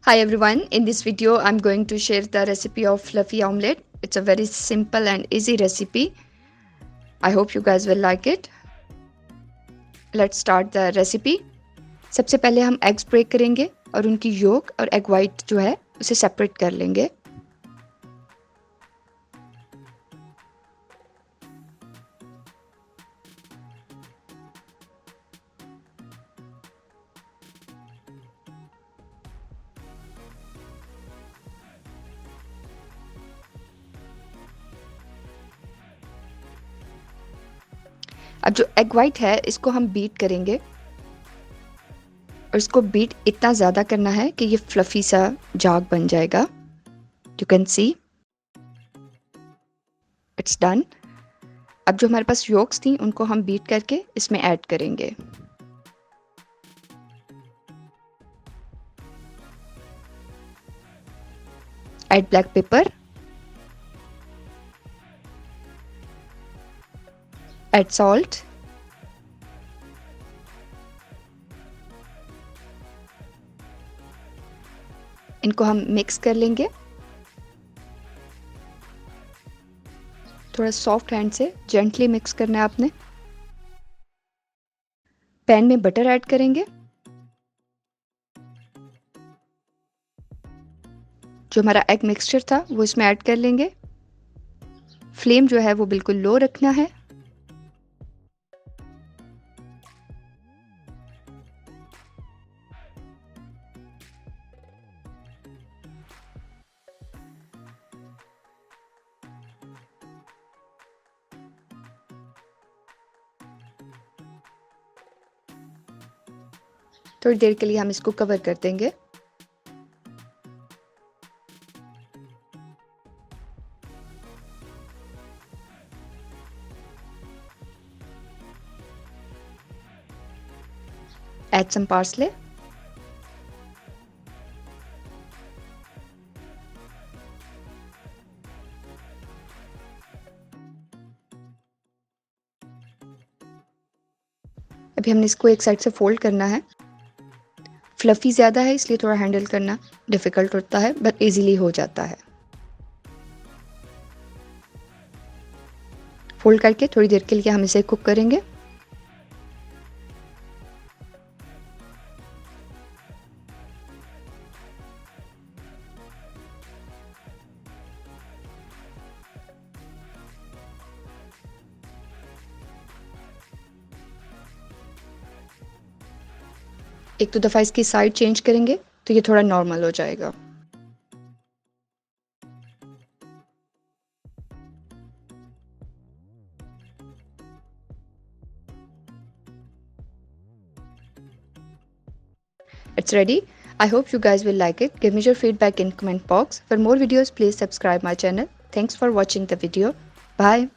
Hi everyone, in this video I'm going to share the recipe of fluffy omelette. It's a very simple and easy recipe. I hope you guys will like it. Let's start the recipe. सबसे पहले हम eggs break करेंगे और उनकी योक और egg white जो है उसे सेपरेट कर लेंगे. अब जो एग वाइट है इसको हम बीट करेंगे और इसको बीट इतना ज़्यादा करना है कि ये फ्लफी सा जाग बन जाएगा. You can see it's done. अब जो हमारे पास योक्स थी उनको हम बीट करके इसमें ऐड करेंगे. Add black pepper, add salt, इनको हम मिक्स कर लेंगे. थोड़ा सॉफ्ट हैंड से जेंटली मिक्स करना है आपने. पैन में बटर ऐड करेंगे. जो हमारा एग मिक्सचर था वो इसमें ऐड कर लेंगे. फ्लेम जो है वो बिल्कुल लो रखना है. थोड़ी देर के लिए हम इसको कवर कर देंगे. Add some parsley. अभी हमने इसको एक साइड से फोल्ड करना है. फ्लफी ज़्यादा है इसलिए थोड़ा हैंडल करना डिफ़िकल्ट होता है बट इजीली हो जाता है. फोल्ड करके थोड़ी देर के लिए हम इसे कुक करेंगे. एक दो दफ़ा इसकी साइड चेंज करेंगे तो ये थोड़ा नॉर्मल हो जाएगा. It's ready. I hope you guys will like it. Give me your feedback in comment box. For more videos, please subscribe my channel. Thanks for watching the video. Bye.